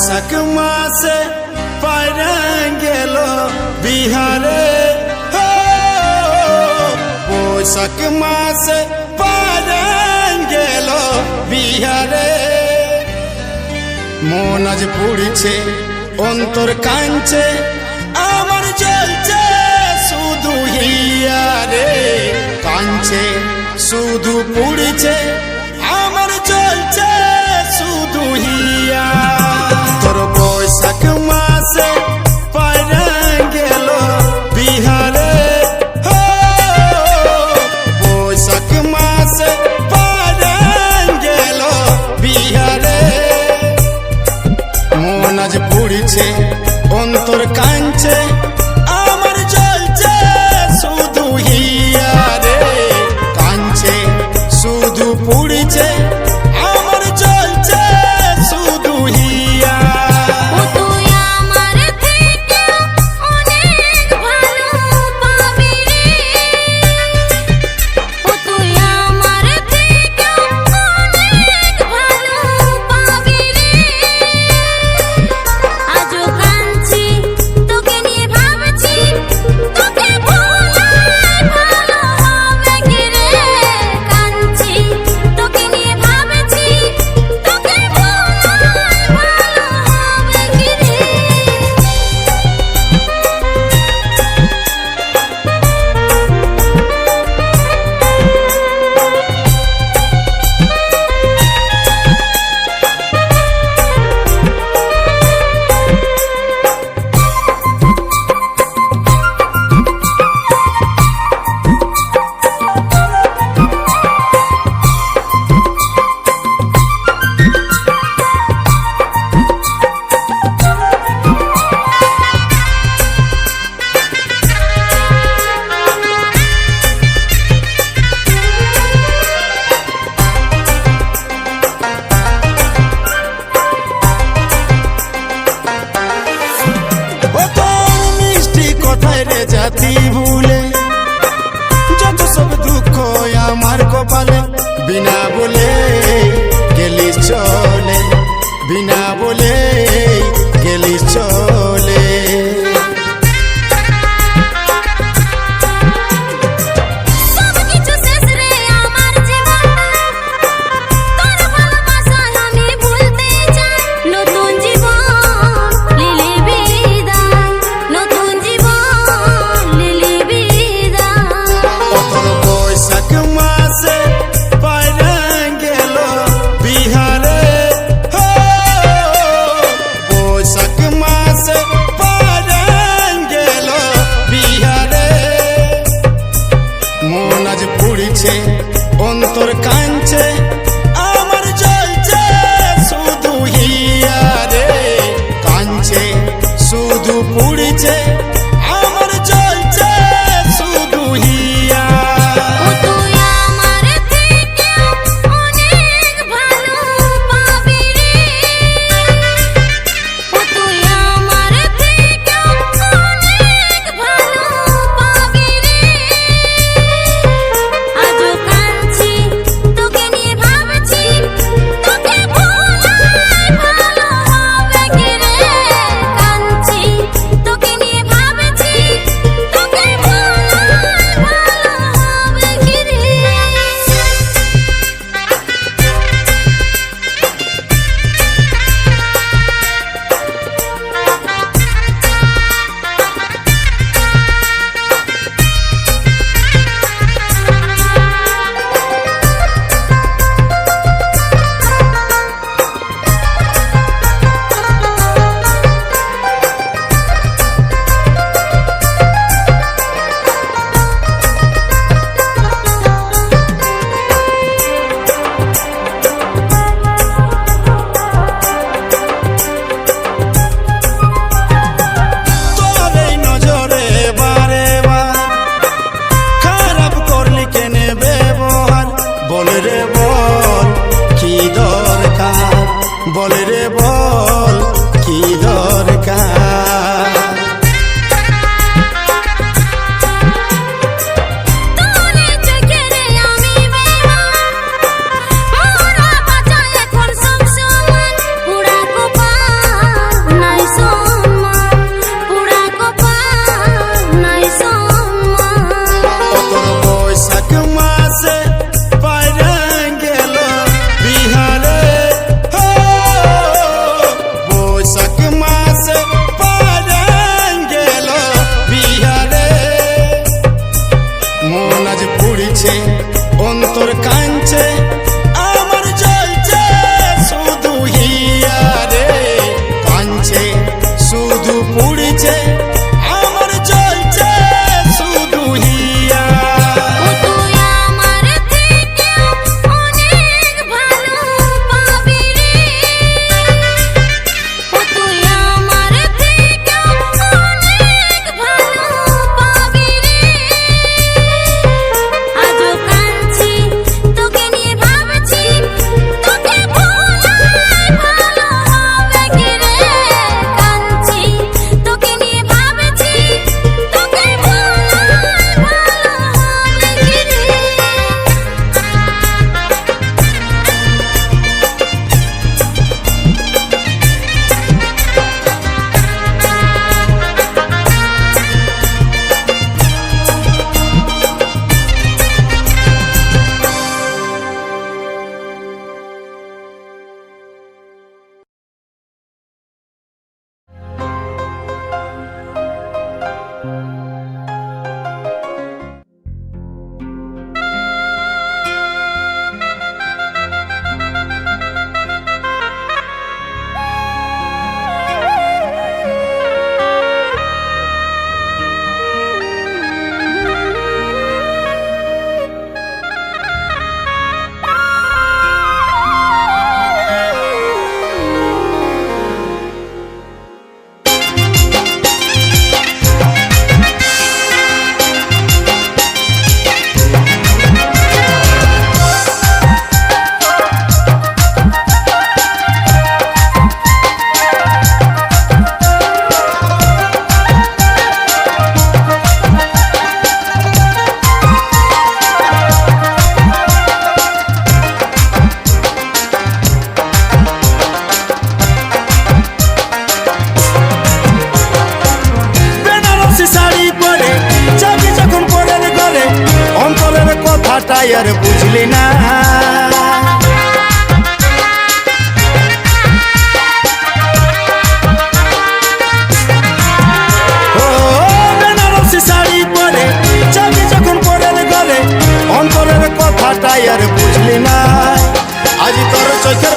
বৈশাখ মাসে পায়রান গেল বিহারে, বৈশাখ মাসে পায়রান গেল বিহারে। মন আজ পুড়ছে অন্তর কাঁদছে, আমার জ্বলছে শুধু হিয়ারে। কাঁদছে শুধু পুড়ছে, আমার জ্বলছে শুধু হিয়া। তোর বৈশাখ মাসে পায়রান গেল বিহারে, বৈশাখ মাসে পায়রান গেল বিহারে। মন আজ পুড়ছে অন্তর কাঁদছে, আমার জ্বলছে শুধু হিয়ারে। কাঁদছে শুধু পুড়ছে, আমার জ্বলছে শুধু হিয়া। জাতি ভুলে যত সব দুঃখ আমার কপালে, বিনা বলে গেলিস চলে, বিনা বলে গেলিস চলে। অন্তর কাঁদছে, আমার জ্বলছে শুধু হিয়ারে। কাঁদছে শুধু পুড়ছে, আমার জ্বলছে শুধু হিয়া। বল রে বল কি দরকার।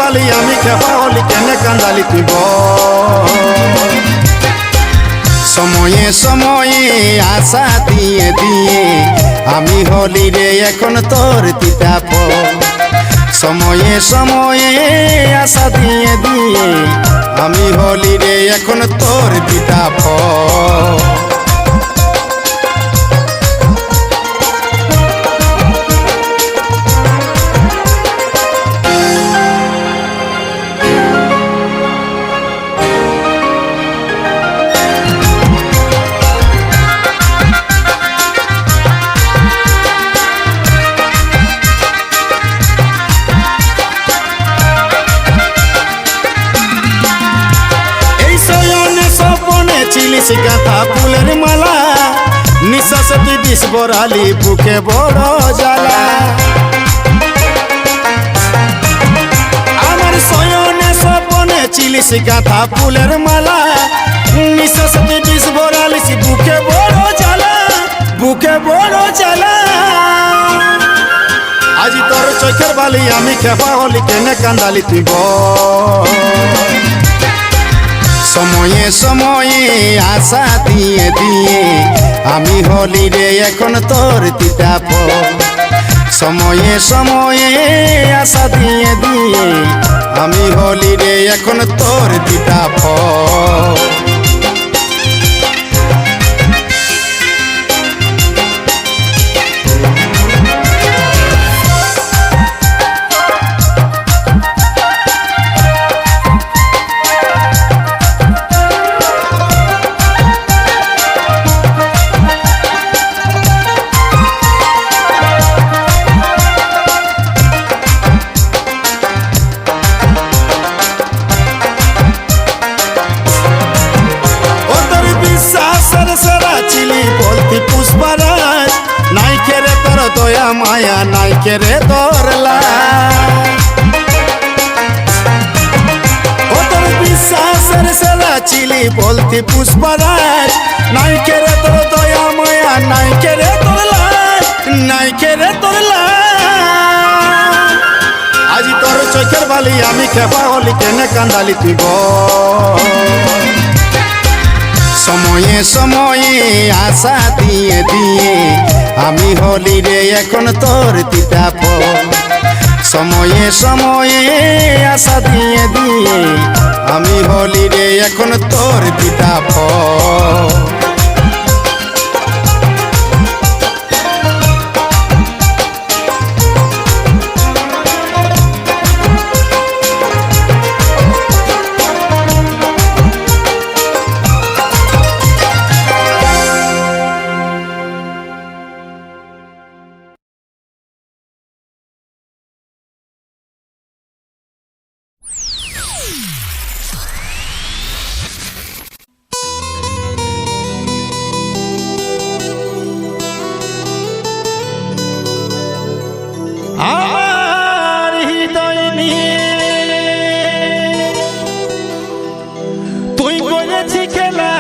বালি আমি খেপা হলি কেনে কান্দালি তুই বল সময়ে সময়ে আশা দিয়ে দিয়ে আমি হলি রে এখন তোর তিতা ফল সময়ে সময়ে আশা দিয়ে দিয়ে আমি হলি রে এখন তোর তিতা ফল গাঁথা ফুলের মালা নিঃশ্বাস তুই বিষ বরালি বুকে বড় জ্বালা আমার শয়নে স্বপনে চিলিস গাঁথা ফুলের মালা নিঃশ্বাস তুই বিষ বরালিস বুকে বড় জ্বালা বুকে বড় জ্বালা আজ তোর চোখের বালি আমি খেপা হলি কেনে কান্দালি তুই বল সময়ে সময়ে আশা দিয়ে দিয়ে আমি হলি রে এখন তোর তিতা ফল সময়ে সময়ে আশা দিয়ে দিয়ে আমি হলি রে এখন তোর তিতা ফল পুষ্পরাজ নাই কেরে তোর দয়া মায়া নাই কেরে তোর ও তোর বিশ্বাসের সেরা চিলি বলতি পুষ্পরাজ নাই কেরে তোর দয়া মায়া নাই কেরে তোর নাই কেরে তোর আজ তোর চোখের বালি আমি খেপা হলি কেনে কান্দালি তুই বল সময়ে সময়ে আশা দিয়ে দিয়ে আমি হলি রে এখন তোর তিতা ফল সময়ে সময়ে আশা দিয়ে দিয়ে আমি হলি রে এখন তোর তিতা ফল আমার হৃদয় নিয়ে তুই করেছি খেলা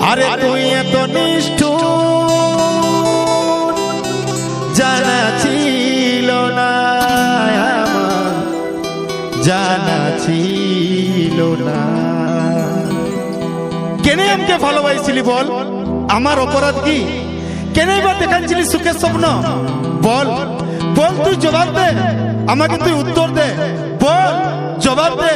আরে তুই এত নিষ্ঠুর জানা ছিল না আমার জানা ছিল না কেন আমাকে ভালোবাসিলি বল আমার অপরাধ কি কেন বা দেখাচ্ছিলি সুখের স্বপ্ন বল বল তুই জবাব দে আমাকে তুই উত্তর দে বল জবাব দে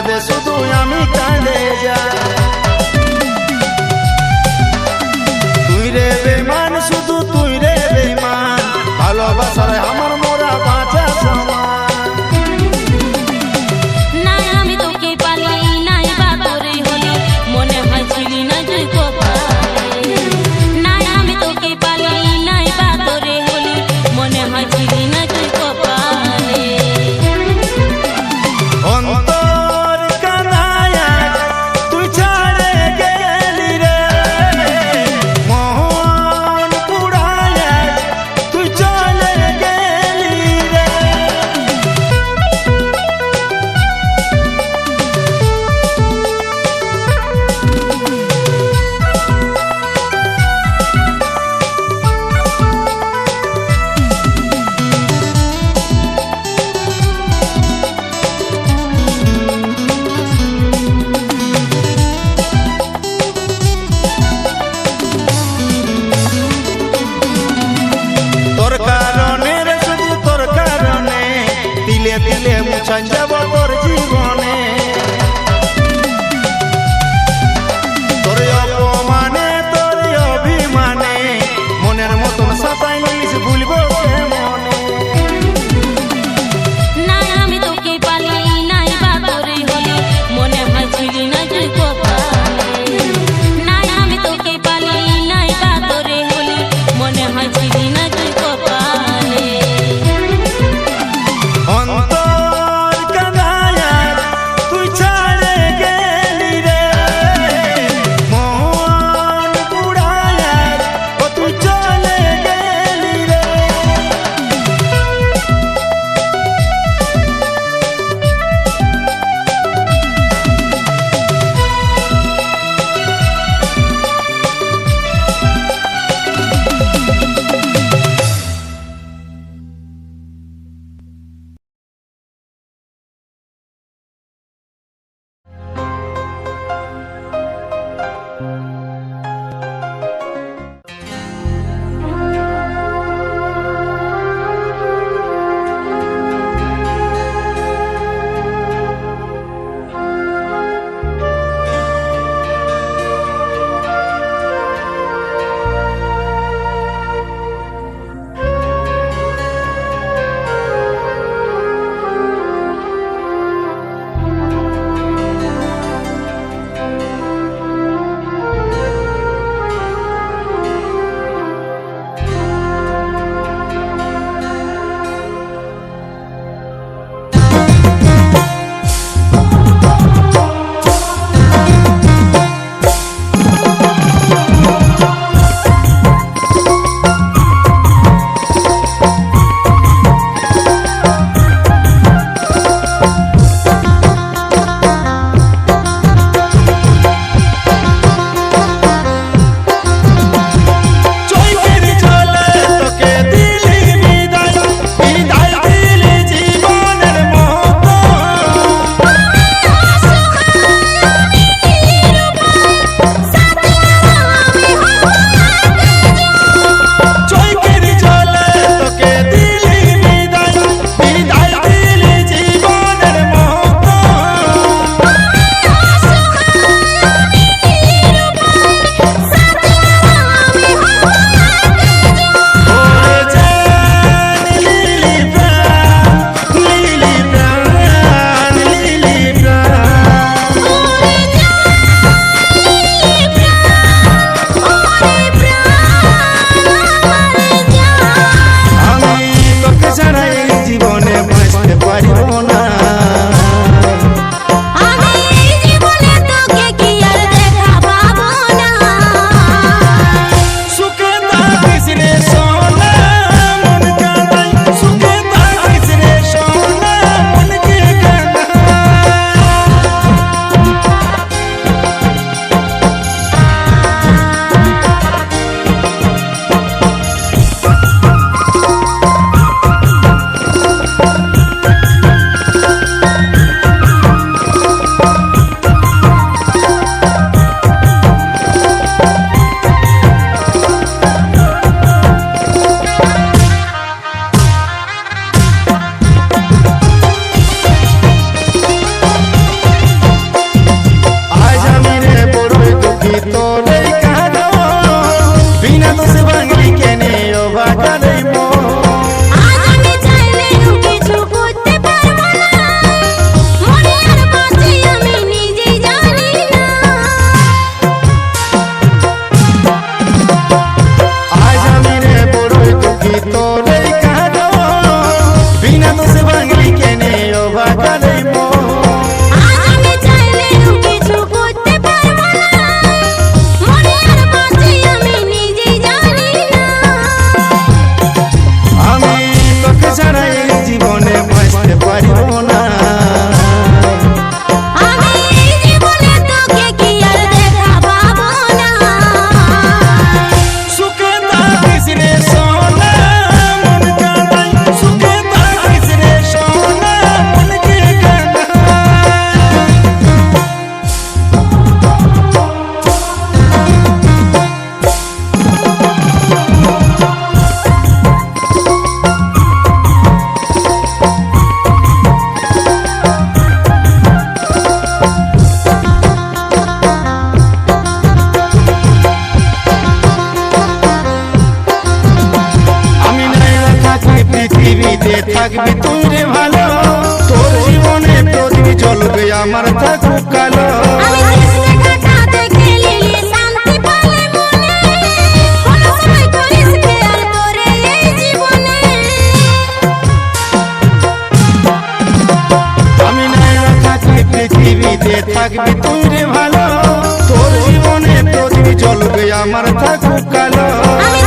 বাদে শুধু আমি কাঁদে যা তুই রে বেমান শুধু তুই রে বেমান ভালোবাসার আমার মোরা বাঁচা সমান নাই আমি তোকে পালি নাই বা তোরে হলি মনে হয় ছিলি না তুই কপালে নাই আমি তোকে পালি নাই বা তোরে হলি মনে হয় ছিলি না তুই কপালে অন্তর কানায়া তুই থাকবি তুই রে ভালো, তোর জীবনে প্রদীপ জ্বলবে আমার থাকুক কালো। আমি কৃষ্ণ কথা দেখে লিলি শান্তি পালে মনে, কোন সময় করিস খেয়াল তোরে এই জীবনে। আমি নাই থাকি পৃথিবীতে থাকবি তুই রে ভালো, তোর জীবনে প্রদীপ জ্বলবে আমার থাকুক কালো। আমি